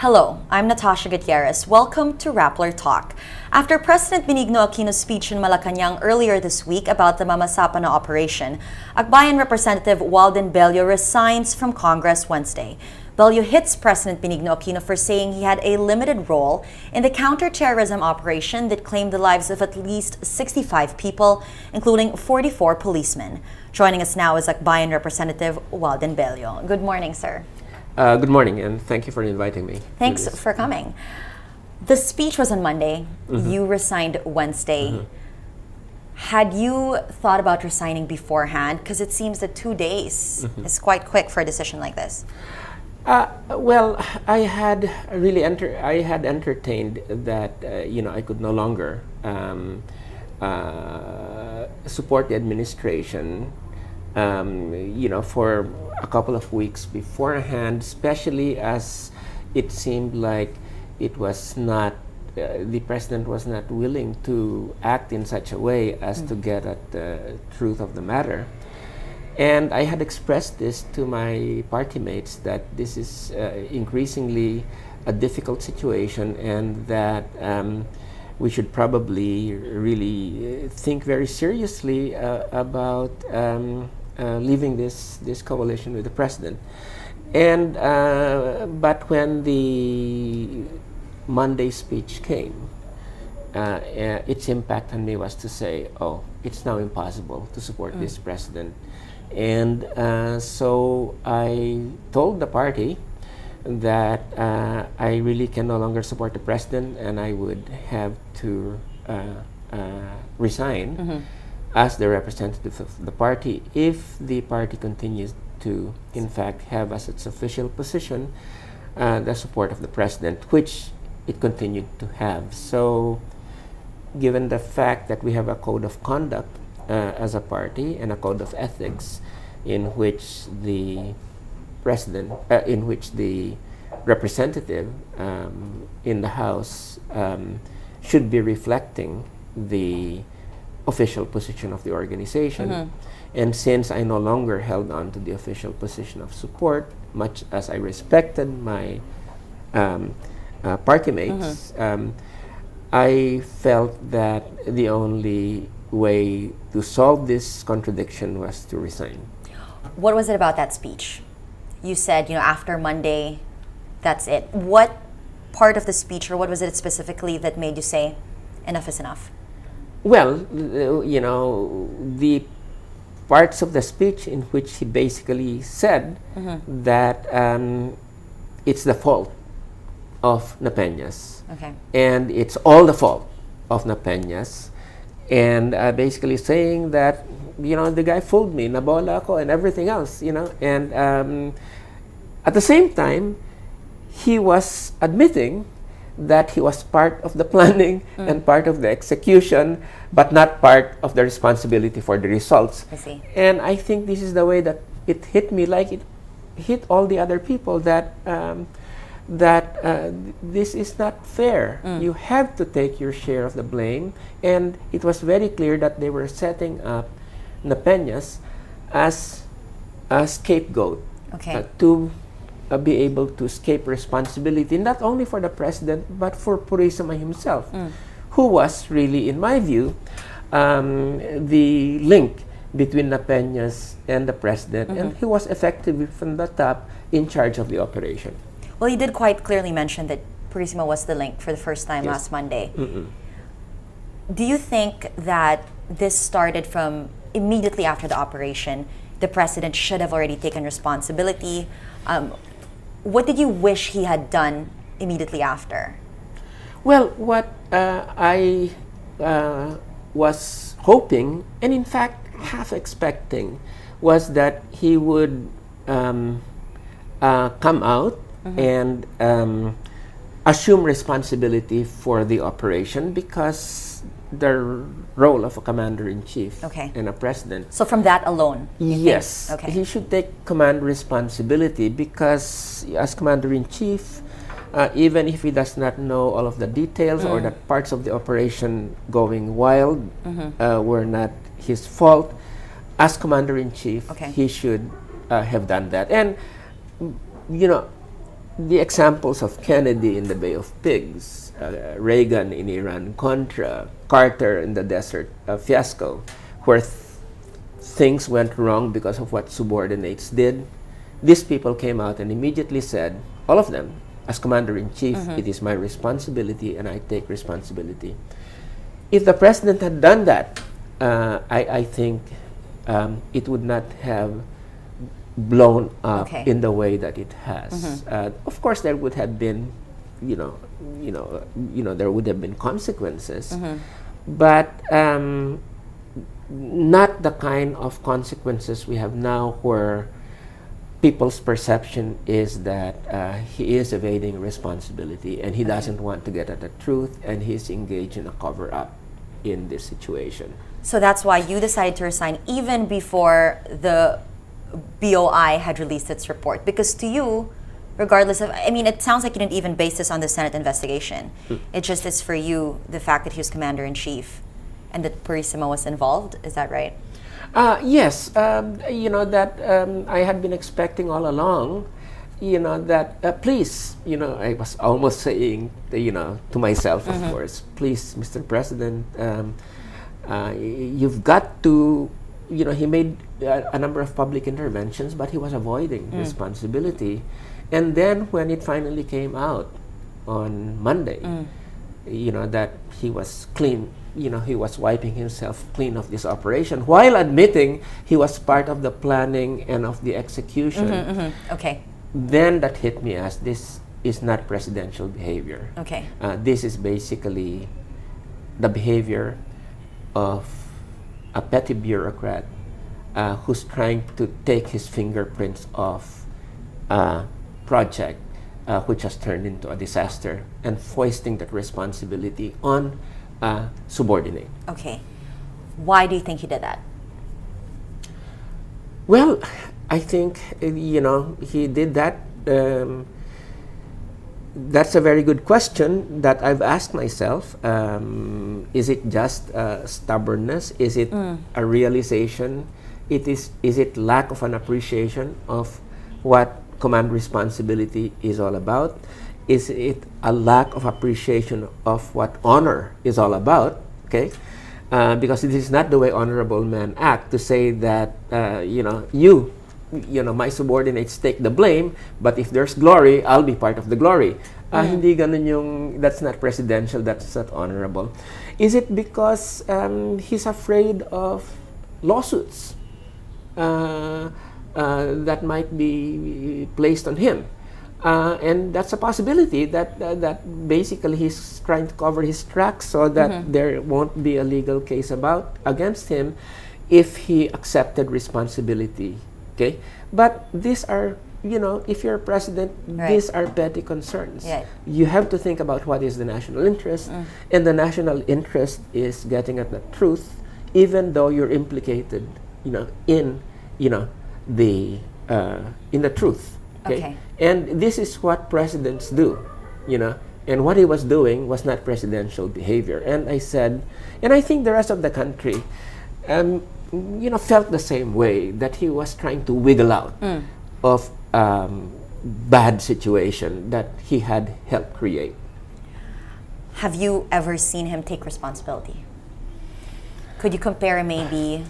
Hello, I'm Natasha Gutierrez. Welcome to Rappler Talk. After President Benigno Aquino's speech in Malacanang earlier this week about the Mamasapana operation, Akbayan Representative Walden Bello resigns from Congress Wednesday. Bello hits President Benigno Aquino for saying he had a limited role in the counterterrorism operation that claimed the lives of at least 65 people, including 44 policemen. Joining us now is Akbayan Representative Walden Bello. Good morning, sir. Good morning, and thank you for inviting me. Thanks for coming. The speech was on Monday. You resigned Wednesday. Had you thought about resigning beforehand? Because it seems that 2 days is quite quick for a decision like this. Well, I had entertained that I could no longer support the administration. For a couple of weeks beforehand, especially as it seemed like it was not, the president was not willing to act in such a way as to get at the truth of the matter. And I had expressed this to my party mates that this is increasingly a difficult situation, and that we should probably really think very seriously about leaving this coalition with the president. And but when the Monday speech came, its impact on me was to say, oh, it's now impossible to support this president. And so I told the party that I really can no longer support the president, and I would have to resign as the representative of the party if the party continues to, in fact, have as its official position the support of the president, which it continued to have. So, given the fact that we have a code of conduct as a party and a code of ethics in which the president, in which the representative in the House should be reflecting the official position of the organization. And since I no longer held on to the official position of support, much as I respected my party mates, I felt that the only way to solve this contradiction was to resign. What was it about that speech? You said, after Monday, that's it. What part of the speech, or what was it specifically that made you say, enough is enough? Well, the parts of the speech in which he basically said that it's the fault of Napeñas. Okay. And it's all the fault of Napeñas. And basically saying that, the guy fooled me, nabola ako, and everything else, And at the same time, he was admitting that he was part of the planning and part of the execution, but not part of the responsibility for the results. I see. And I think this is the way that it hit me, like it hit all the other people, that this is not fair. You have to take your share of the blame. And it was very clear that they were setting up Napeñas as a scapegoat to be able to escape responsibility, not only for the president, but for Purisima himself, who was really, in my view, the link between Napeñas and the president, and he was effectively from the top in charge of the operation. Well, you did quite clearly mention that Purisima was the link for the first time last Monday. Do you think that this started from immediately after the operation? The president should have already taken responsibility. What did you wish he had done immediately after? Well, what I was hoping, and in fact half expecting, was that he would come out and assume responsibility for the operation, because the role of a commander-in-chief and a president. So from that alone? Yes. He should take command responsibility, because as commander-in-chief, even if he does not know all of the details or that parts of the operation going wild were not his fault, as commander-in-chief, he should have done that. And, the examples of Kennedy in the Bay of Pigs, Reagan in Iran Contra, Carter in the Desert Fiasco, where things went wrong because of what subordinates did, these people came out and immediately said, all of them, as Commander-in-Chief, it is my responsibility and I take responsibility. If the President had done that, I think it would not have blown up in the way that it has. Of course, there would have been, there would have been consequences, but not the kind of consequences we have now, where people's perception is that he is evading responsibility and he doesn't want to get at the truth, and he's engaged in a cover-up in this situation. So that's why you decided to resign even before the BOI had released its report, because to you, regardless of, I mean, it sounds like you didn't even base this on the Senate investigation. It just is for you the fact that he was Commander-in-Chief and that Purisima was involved. Is that right? Yes, that I had been expecting all along, that please, I was almost saying, to myself, of course, please, Mr. President, you've got to, he made a number of public interventions, but he was avoiding responsibility. And then when it finally came out on Monday, that he was clean, he was wiping himself clean of this operation, while admitting he was part of the planning and of the execution. Okay. Then that hit me as, this is not presidential behavior. Okay. This is basically the behavior of a petty bureaucrat who's trying to take his fingerprints off a project which has turned into a disaster, and foisting that responsibility on a subordinate. Okay. Why do you think he did that? Well, I think, he did that. That's a very good question that I've asked myself. Is it just stubbornness? Is it a realization? Is it lack of an appreciation of what command responsibility is all about? Is it a lack of appreciation of what honor is all about? Okay, because this is not the way honorable men act, to say that my subordinates take the blame, but if there's glory, I'll be part of the glory. Hindi ganun yung, that's not presidential, that's not honorable. Is it because he's afraid of lawsuits that might be placed on him? And that's a possibility, that basically he's trying to cover his tracks so that there won't be a legal case against him if he accepted responsibility. Okay, but these are, if you're president, these are petty concerns. Yeah. You have to think about what is the national interest, and the national interest is getting at the truth, even though you're implicated, in the truth. Okay? And this is what presidents do, and what he was doing was not presidential behavior. And I said, and I think the rest of the country, felt the same way, that he was trying to wiggle out of bad situation that he had helped create. Have you ever seen him take responsibility? Could you compare maybe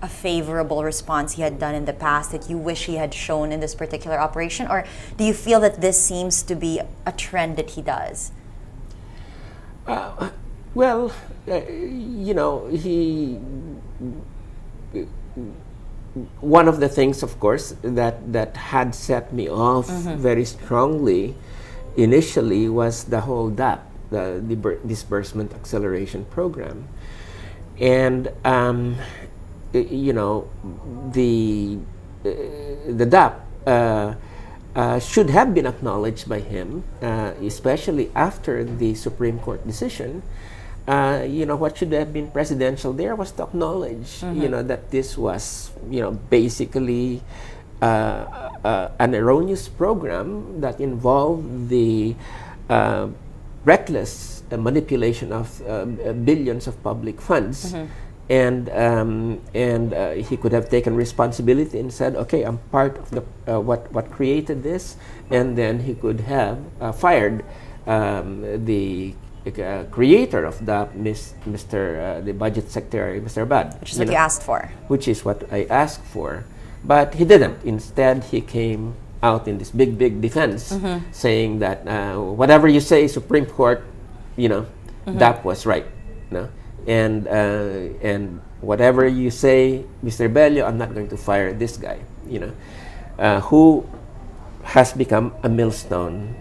a favorable response he had done in the past that you wish he had shown in this particular operation? Or do you feel that this seems to be a trend that he does? Well, one of the things, of course, that had set me off very strongly initially was the whole DAP, the Disbursement Acceleration Program. And the DAP should have been acknowledged by him, especially after the Supreme Court decision. What should have been presidential there was to acknowledge, that this was, basically an erroneous program that involved the reckless manipulation of billions of public funds and he could have taken responsibility and said, "Okay, I'm part of the what created this," and then he could have fired the creator of the Mr. The Budget Secretary, Mr. Bad, Which is what you asked for. which is what I asked for, but he didn't. Instead, he came out in this big defense, saying that whatever you say, Supreme Court, that was right, and whatever you say, Mr. Bello, I'm not going to fire this guy, who has become a millstone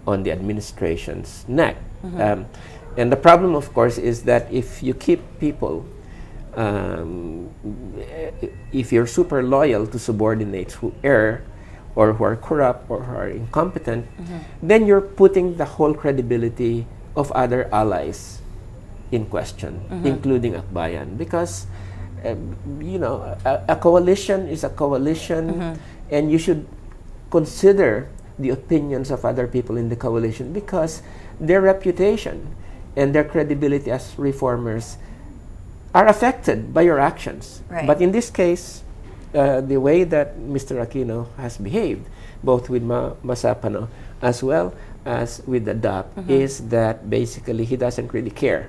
on the administration's neck. And the problem, of course, is that if you keep people, if you're super loyal to subordinates who err or who are corrupt or who are incompetent, then you're putting the whole credibility of other allies in question, including Akbayan, because a coalition is a coalition, and you should consider the opinions of other people in the coalition, because their reputation and their credibility as reformers are affected by your actions. Right. But in this case, the way that Mr. Aquino has behaved, both with Masapano as well as with the DAP, is that basically he doesn't really care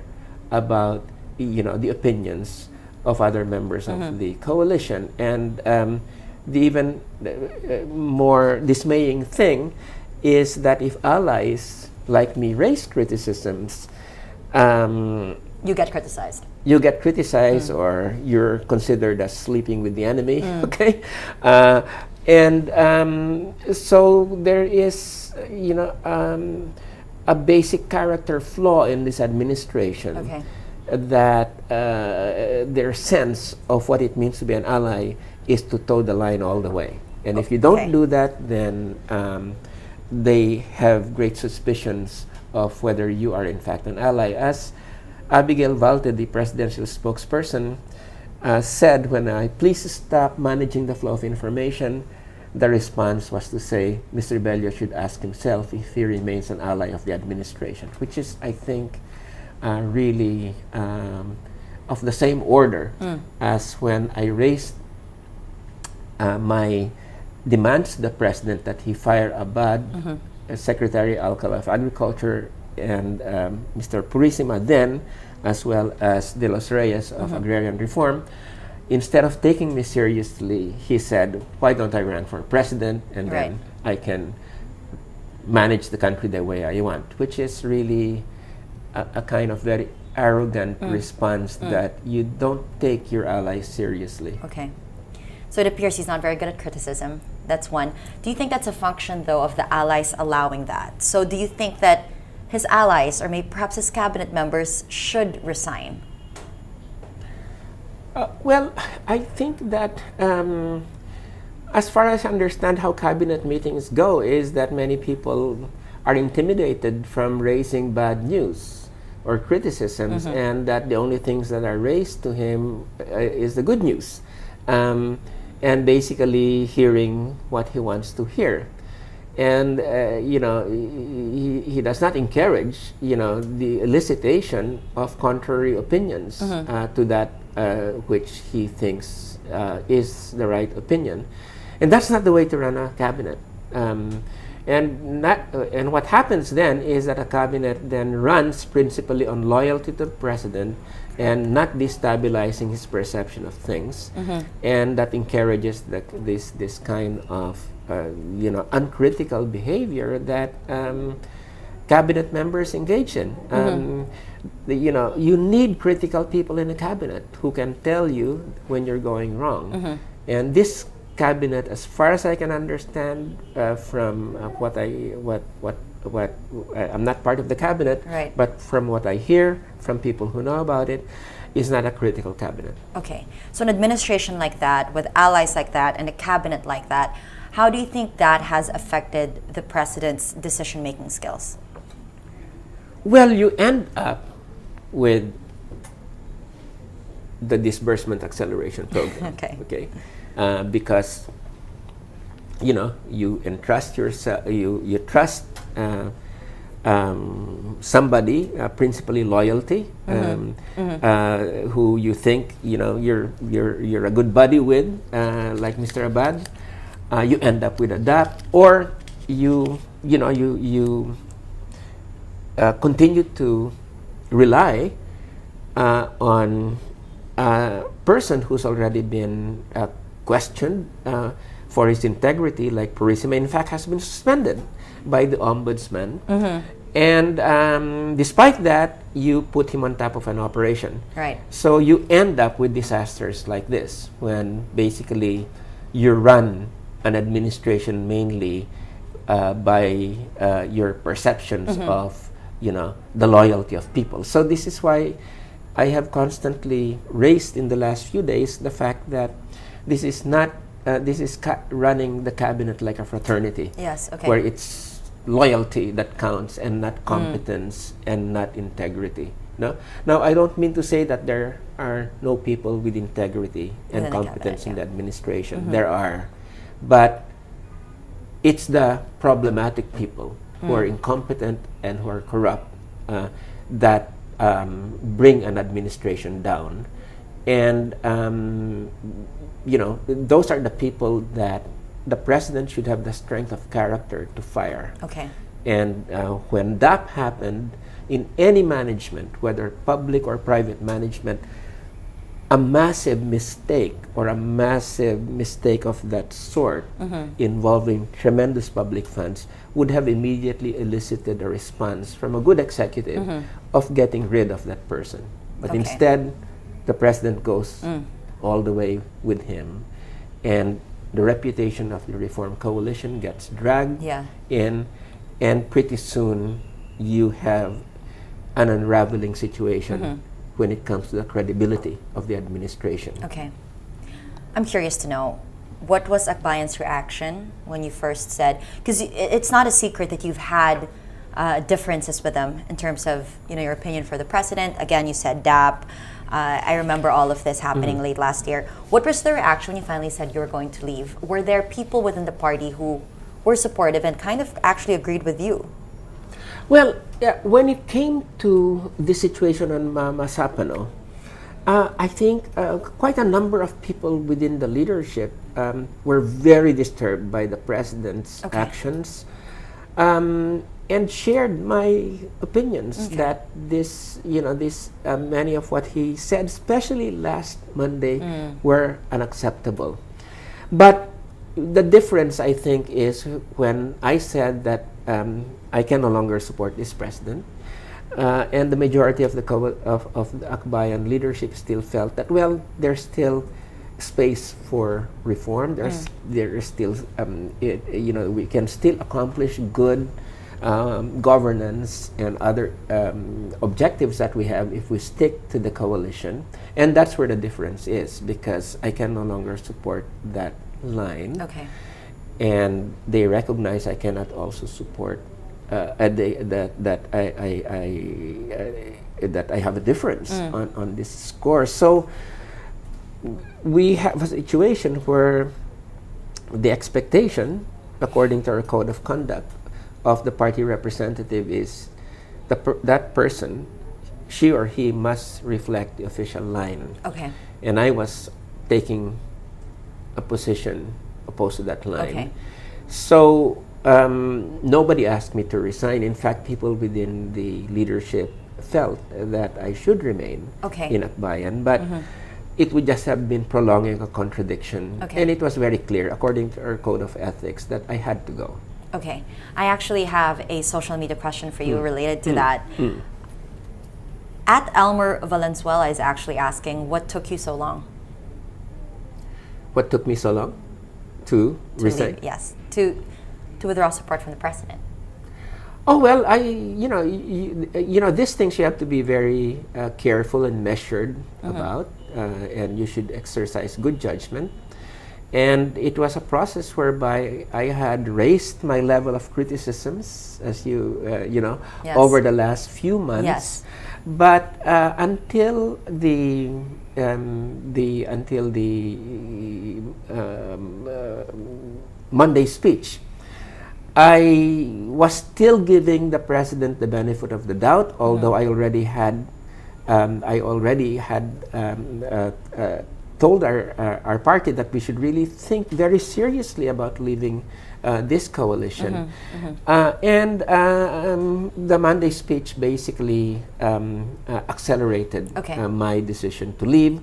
about the opinions of other members of the coalition. And the even more dismaying thing is that if allies like me raise criticisms, You get criticized. you get criticized, or you're considered as sleeping with the enemy. Okay, so there is a basic character flaw in this administration. Okay. That their sense of what it means to be an ally is to toe the line all the way. And if you don't do that, then they have great suspicions of whether you are in fact an ally. As Abigail Valte, the presidential spokesperson, said when I please stop managing the flow of information, the response was to say Mr. Bello should ask himself if he remains an ally of the administration, which is, I think, really of the same order as when I raised my demands to the president that he fire Abad, Secretary Alcala of Agriculture, and Mr. Purisima then, as well as De Los Reyes of Agrarian Reform. Instead of taking me seriously, he said, "Why don't I run for president, and then I can manage the country the way I want," which is really a kind of very arrogant response that you don't take your allies seriously. Okay. So it appears he's not very good at criticism. That's one. Do you think that's a function, though, of the allies allowing that? So do you think that his allies, or maybe perhaps his cabinet members, should resign? Well, I think that as far as I understand how cabinet meetings go, is that many people are intimidated from raising bad news or criticisms, and that the only things that are raised to him is the good news, and basically hearing what he wants to hear. And he does not encourage the elicitation of contrary opinions to that which he thinks is the right opinion, and that's not the way to run a cabinet. And what happens then is that a cabinet then runs principally on loyalty to the president and not destabilizing his perception of things, and that encourages this kind of uncritical behavior that cabinet members engage in. You need critical people in a cabinet who can tell you when you're going wrong, and this cabinet, as far as I can understand from I'm not part of the cabinet, but from what I hear from people who know about it, is not a critical cabinet. Okay, so an administration like that, with allies like that, and a cabinet like that, how do you think that has affected the president's decision-making skills? Well, you end up with the disbursement acceleration program. Okay. Because you entrust yourself, you trust somebody, principally loyalty, who you think you're a good buddy with, like Mr. Abad, you end up with a DAP, or you continue to rely on a person who's already been questioned for his integrity, like Purisima, in fact, has been suspended by the ombudsman. And despite that, you put him on top of an operation. Right. So you end up with disasters like this, when basically you run an administration mainly by your perceptions of the loyalty of people. So this is why I have constantly raised in the last few days the fact that this is not running the cabinet like a fraternity. Yes. Okay. Where it's loyalty that counts and not competence and not integrity. No? Now, I don't mean to say that there are no people with integrity and Within the competence cabinet, in the administration. There are. But it's the problematic people who are incompetent and who are corrupt that bring an administration down. And, those are the people that the president should have the strength of character to fire. Okay. And when that happened, in any management, whether public or private management, a massive mistake of that sort involving tremendous public funds would have immediately elicited a response from a good executive of getting rid of that person. But Okay. instead, the president goes all the way with him, and the reputation of the Reform Coalition gets dragged in, and pretty soon you have an unraveling situation when it comes to the credibility of the administration. Okay. I'm curious to know, what was Akbayan's reaction when you first said, because it's not a secret that you've had differences with them in terms of your opinion for the president. Again, you said DAP. I remember all of this happening late last year. What was the reaction when you finally said you were going to leave? Were there people within the party who were supportive and kind of actually agreed with you? Well, when it came to the situation on Mama Sapano, I think quite a number of people within the leadership were very disturbed by the president's actions, and shared my opinions that many of what he said, especially last Monday, were unacceptable. But the difference, I think, is when I said that I can no longer support this president, and the majority of the Akbayan leadership still felt that, well, there's still space for reform. There is still, we can still accomplish good governance and other objectives that we have if we stick to the coalition. And that's where the difference is, because I can no longer support that line. Okay. And they recognize I cannot also support that I have a difference on this score. So we have a situation where the expectation, according to our code of conduct, of the party representative is that person, she or he, must reflect the official line. Okay. And I was taking a position opposed to that line. Okay. So nobody asked me to resign. In fact, people within the leadership felt that I should remain in Akbayan, but it would just have been prolonging a contradiction. Okay. And it was very clear, according to our code of ethics, that I had to go. Okay. I actually have a social media question for you related to that. At Elmer Valenzuela is actually asking, what took you so long? What took me so long to resign? Leave? Yes, to withdraw support from the president. Oh well, these things you have to be very careful and measured about, and you should exercise good judgment. And it was a process whereby I had raised my level of criticisms, as over the last few months. Yes. But until the Monday speech, I was still giving the president the benefit of the doubt, although I already had told our party that we should really think very seriously about leaving this coalition. The Monday speech basically accelerated my decision to leave.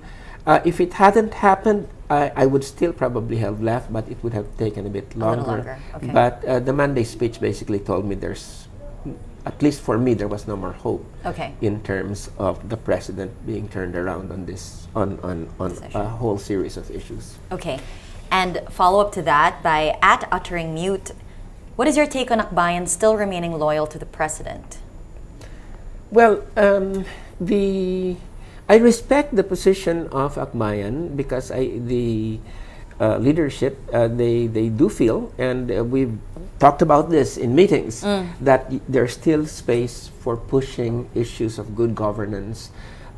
If it hadn't happened, I would still probably have left, but it would have taken a bit longer. Okay. But the Monday speech basically told me there's, at least for me, there was no more hope in terms of the president being turned around on this, on a whole series of issues. Okay. And follow up to that by @utteringmute. What is your take on Akbayan still remaining loyal to the president? Well, I respect the position of Akbayan because the leadership, they do feel, and we've talked about this in meetings, that there's still space for pushing issues of good governance,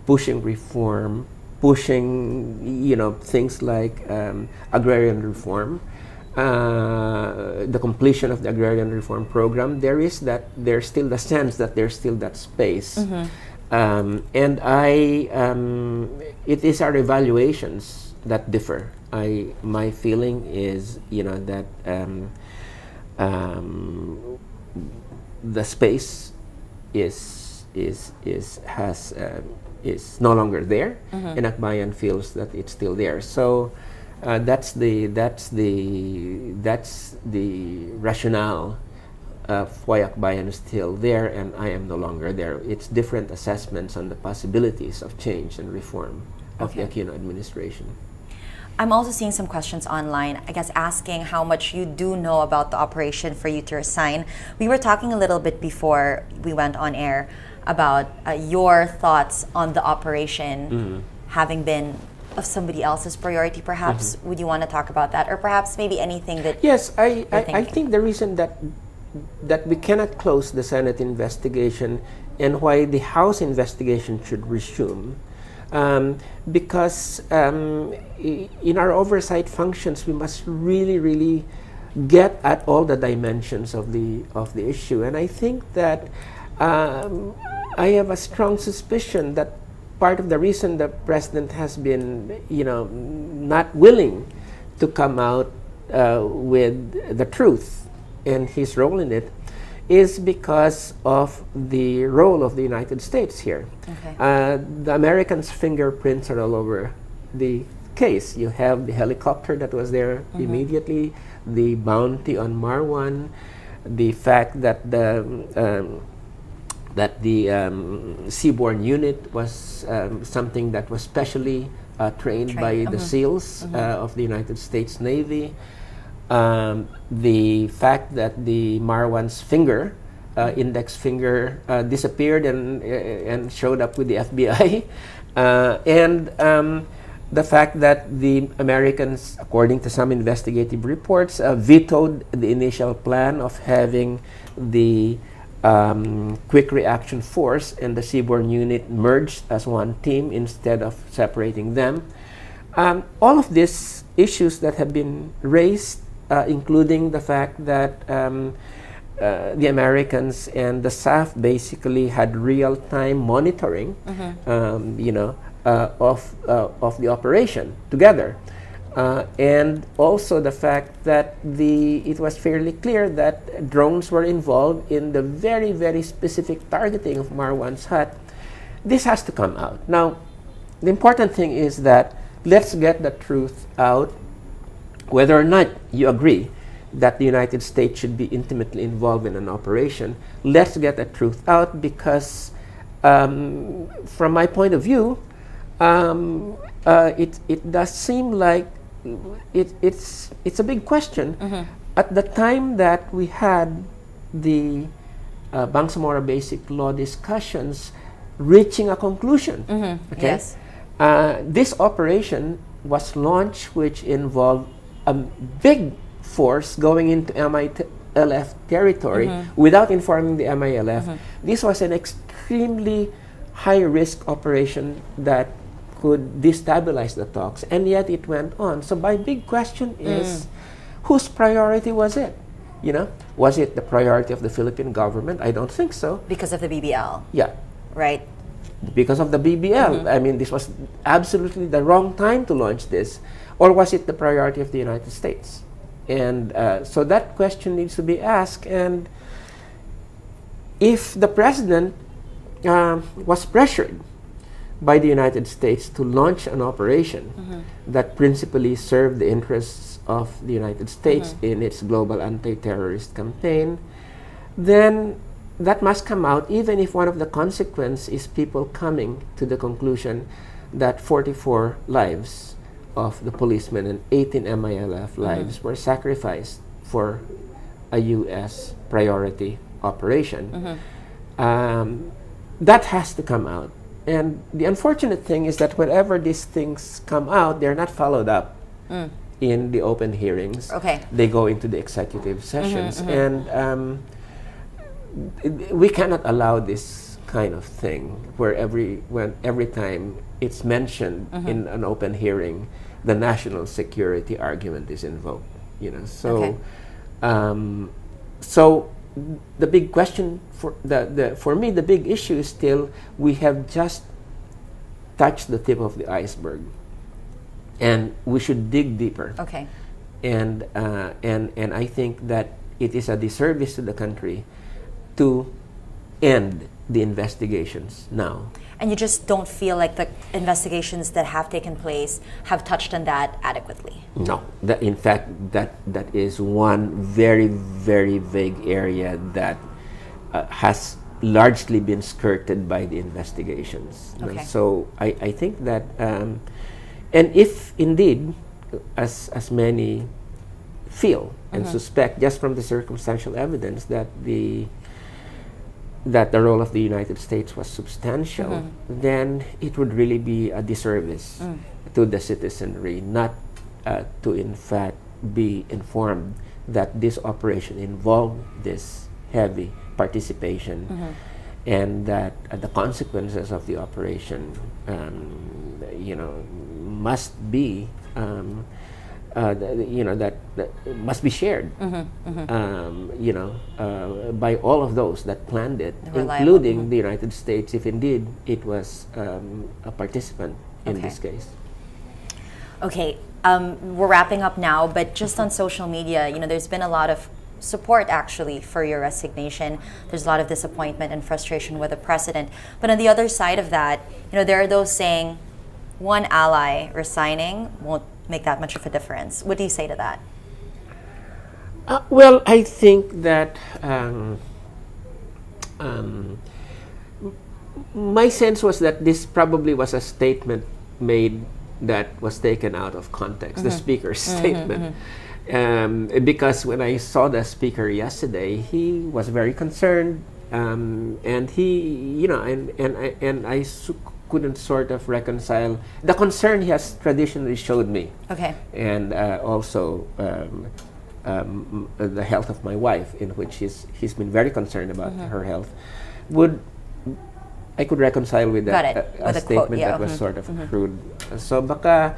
pushing reform, pushing things like agrarian reform, the completion of the agrarian reform program. There's still the sense that there's still that space. And it is our evaluations that differ. My feeling is, that the space is no longer there, and Akbayan feels that it's still there. So that's the rationale of why Akbayan is still there and I am no longer there. It's different assessments on the possibilities of change and reform of the Aquino administration. I'm also seeing some questions online, I guess asking how much you do know about the operation for you to resign. We were talking a little bit before we went on air about your thoughts on the operation having been of somebody else's priority, perhaps. Would you want to talk about that? Or perhaps maybe anything that Yes, I think the reason that we cannot close the Senate investigation and why the House investigation should resume, because in our oversight functions we must really get at all the dimensions of the issue, and I think that I have a strong suspicion that part of the reason the president has been not willing to come out with the truth and his role in it is because of the role of the United States here. The Americans' fingerprints are all over the case. You have the helicopter that was there immediately, the bounty on Marwan, the fact that the seaborne unit was something that was specially trained by the SEALs of the United States Navy. The fact that the Marwan's finger, index finger, disappeared and showed up with the FBI, and the fact that the Americans, according to some investigative reports, vetoed the initial plan of having the Quick Reaction Force and the seaborne unit merged as one team instead of separating them. All of these issues that have been raised, including the fact that the Americans and the SAF basically had real-time monitoring, of the operation together, and also the fact that it was fairly clear that drones were involved in the very specific targeting of Marwan's hut. This has to come out. Now, the important thing is that let's get the truth out. Whether or not you agree that the United States should be intimately involved in an operation, let's get the truth out, because from my point of view, it does seem like it's a big question. At the time that we had the Bangsamoro Basic Law discussions reaching a conclusion, Yes. This operation was launched, which involved a big force going into MILF territory without informing the MILF. This was an extremely high-risk operation that could destabilize the talks, and yet it went on. So my big question is, whose priority was it? You know, was it the priority of the Philippine government? I don't think so. Because of the BBL, Yeah, right? because of the BBL. I mean, this was absolutely the wrong time to launch this. Or was it the priority of the United States? And so that question needs to be asked. And if the president was pressured by the United States to launch an operation that principally served the interests of the United States in its global anti-terrorist campaign, then that must come out, even if one of the consequences is people coming to the conclusion that 44 lives of the policemen and 18 MILF lives were sacrificed for a U.S. priority operation. That has to come out. And the unfortunate thing is that whenever these things come out, they're not followed up in the open hearings. Okay. They go into the executive sessions. And we cannot allow this kind of thing where every time it's mentioned in an open hearing, the national security argument is invoked. You know, so so the big question for me, the big issue is still we have just touched the tip of the iceberg, and we should dig deeper. Okay. And I think that it is a disservice to the country to end the investigations now. And you just don't feel like the investigations that have taken place have touched on that adequately? No. In fact, that is one very, very vague area that has largely been skirted by the investigations. Okay. So I think that, and if indeed, as many feel and suspect, just from the circumstantial evidence, that the role of the United States was substantial, then it would really be a disservice to the citizenry not to in fact be informed that this operation involved this heavy participation and that the consequences of the operation must be that must be shared, by all of those that planned it, including the United States, if indeed it was a participant in this case. Okay, we're wrapping up now, but just on social media, there's been a lot of support actually for your resignation. There's a lot of disappointment and frustration with the president. But on the other side of that, there are those saying one ally resigning won't make that much of a difference. What do you say to that? Well, I think that my sense was that this probably was a statement made that was taken out of context, the speaker's statement. Because when I saw the speaker yesterday, he was very concerned, and he, and I couldn't sort of reconcile the concern he has traditionally showed me. Okay. And also the health of my wife, in which he's been very concerned about her health. I could reconcile with that a statement quote, that was sort of crude. So baka,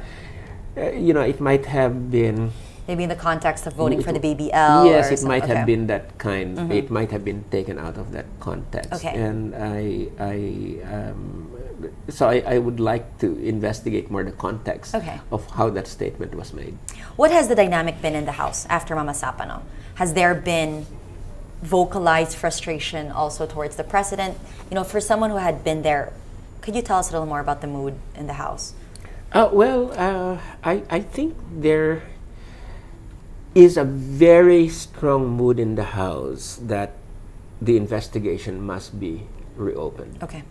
it might have been maybe in the context of voting for the BBL. Yes, it might have been that kind. It might have been taken out of that context. Okay. And so I would like to investigate more the context of how that statement was made. What has the dynamic been in the House after Mama Sapano? Has there been vocalized frustration also towards the president? For someone who had been there, could you tell us a little more about the mood in the House? I think there is a very strong mood in the House that the investigation must be reopened. Okay.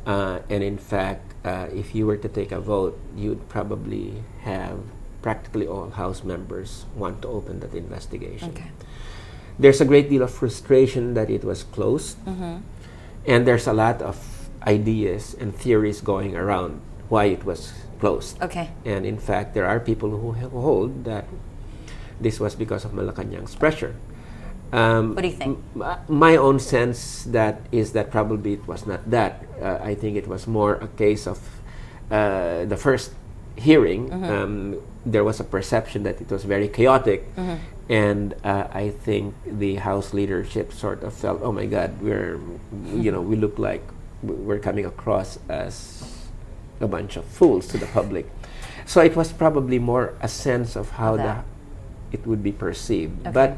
And in fact, if you were to take a vote, you'd probably have practically all House members want to open that investigation. Okay. There's a great deal of frustration that it was closed, and there's a lot of ideas and theories going around why it was closed. Okay. And in fact, there are people who hold that this was because of Malacanang's pressure. What do you think? My own sense is that probably it was not that. I think it was more a case of the first hearing, there was a perception that it was very chaotic, and I think the House leadership sort of felt, oh my God, we look like we're coming across as a bunch of fools to the public. So it was probably more a sense of how it would be perceived. Okay.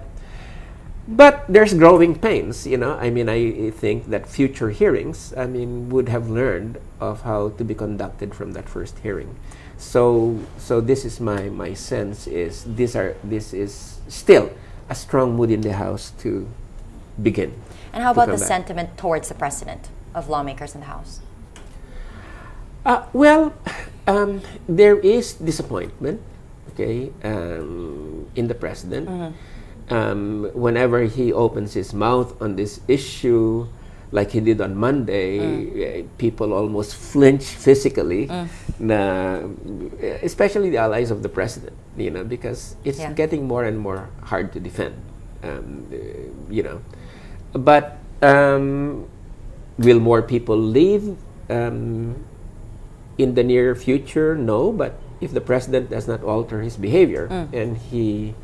But there's growing pains, I mean, I think that future hearings, would have learned of how to be conducted from that first hearing. So this is my sense is this is still a strong mood in the House to begin. And how about the sentiment towards the president of lawmakers in the House? There is disappointment, okay, in the president. Whenever he opens his mouth on this issue, like he did on Monday, people almost flinch physically, especially the allies of the president, because it's getting more and more hard to defend, But will more people leave in the near future? No, but if the president does not alter his behavior and he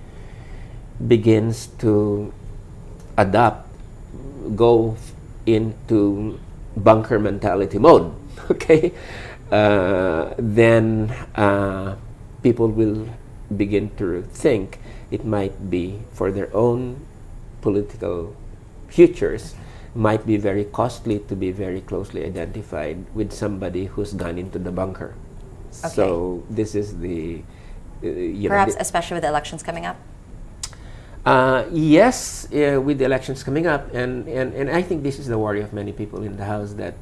begins to go into bunker mentality mode, okay, then people will begin to think it might be for their own political futures, might be very costly to be very closely identified with somebody who's gone into the bunker. Okay. So this is the perhaps especially with the elections coming up. Yes, with the elections coming up, and I think this is the worry of many people in the House, that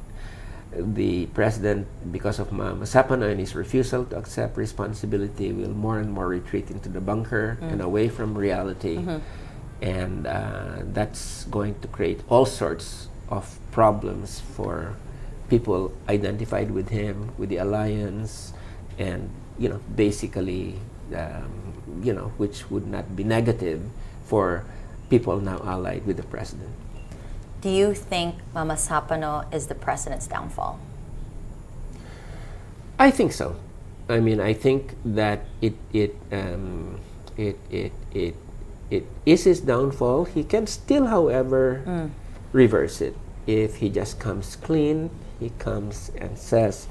the president, because of Masapana and his refusal to accept responsibility, will more and more retreat into the bunker and away from reality. And that's going to create all sorts of problems for people identified with him, with the alliance, and basically, which would not be negative for people now allied with the president. Do you think Mama Sapano is the president's downfall? I think so. I think that it is his downfall. He can still, however, reverse it. If he just comes clean, he comes and says,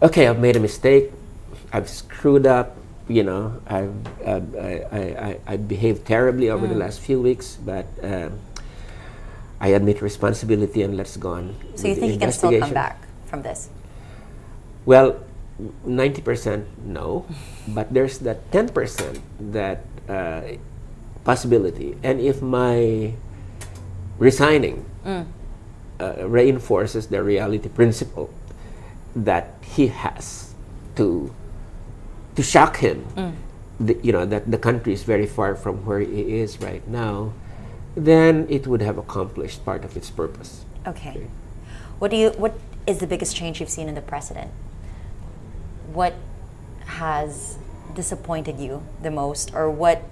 okay, I've made a mistake, I've screwed up, I've behaved terribly over the last few weeks, but I admit responsibility and let's go on. So you think he can still come back from this? Well, 90% no, but there's that 10% that possibility. And if my resigning reinforces the reality principle that he has to shock him, that the country is very far from where he is right now, then it would have accomplished part of its purpose. Okay. What is the biggest change you've seen in the president? What has disappointed you the most, or what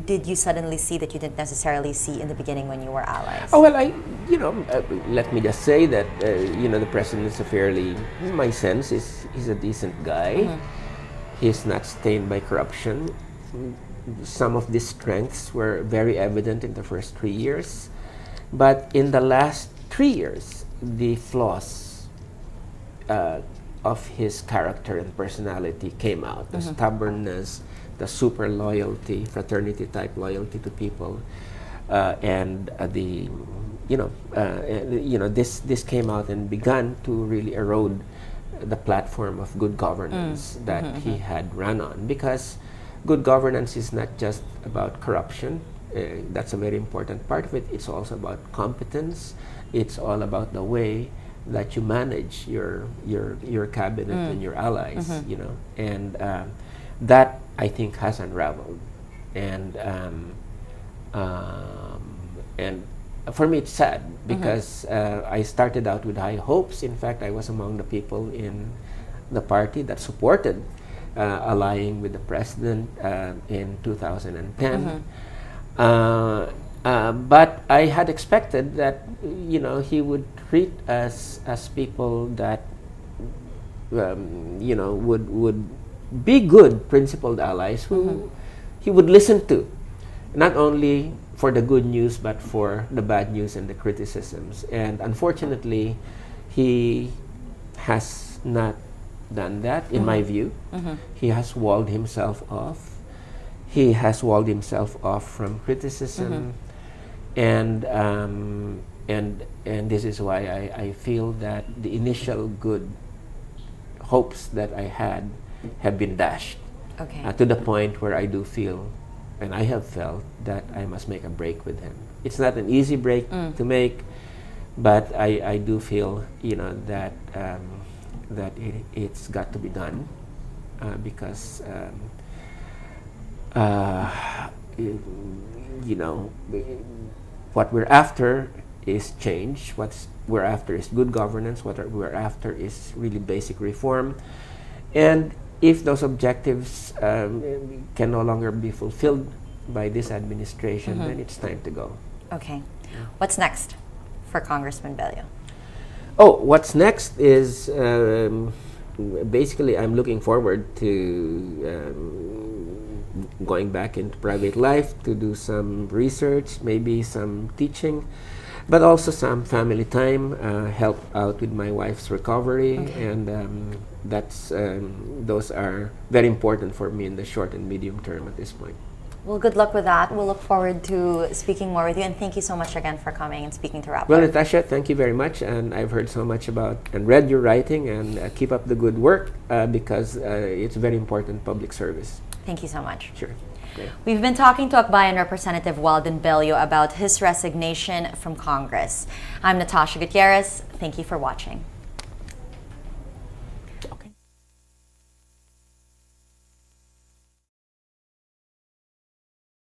did you suddenly see that you didn't necessarily see in the beginning when you were allies? Oh, well, let me just say that, the president is my sense is he's a decent guy. He's not stained by corruption. Some of these strengths were very evident in the first 3 years. But in the last 3 years, the flaws of his character and personality came out. The stubbornness, the super loyalty, fraternity type loyalty to people, and this came out and began to really erode the platform of good governance that he had run on. Because good governance is not just about corruption. That's a very important part of it. It's also about competence. It's all about the way that you manage your cabinet and your allies. And that I think has unraveled. And for me, it's sad because I started out with high hopes. In fact, I was among the people in the party that supported allying with the president in 2010. But I had expected that he would treat us as people that would be good, principled allies who he would listen to, not only for the good news but for the bad news and the criticisms. And unfortunately, he has not done that, in my view. He has walled himself off. He has walled himself off from criticism, and this is why I feel that the initial good hopes that I had have been dashed, to the point where I do feel, and I have felt, that I must make a break with him. It's not an easy break to make, but I do feel, that that it's got to be done, because what we're after is change. What we're after is good governance. What we're after is really basic reform. And if those objectives can no longer be fulfilled by this administration, then it's time to go. Okay. What's next for Congressman Bello? Oh, what's next is basically I'm looking forward to going back into private life to do some research, maybe some teaching, but also some family time, help out with my wife's recovery, and those are very important for me in the short and medium term at this point. Well, good luck with that. We'll look forward to speaking more with you, and thank you so much again for coming and speaking to Rappler. Well, Natasha, thank you very much, and I've heard so much about and read your writing, and keep up the good work, because it's very important public service. Thank you so much. Sure. Okay. We've been talking to Akbayan Representative Walden Bello about his resignation from Congress. I'm Natasha Gutierrez. Thank you for watching.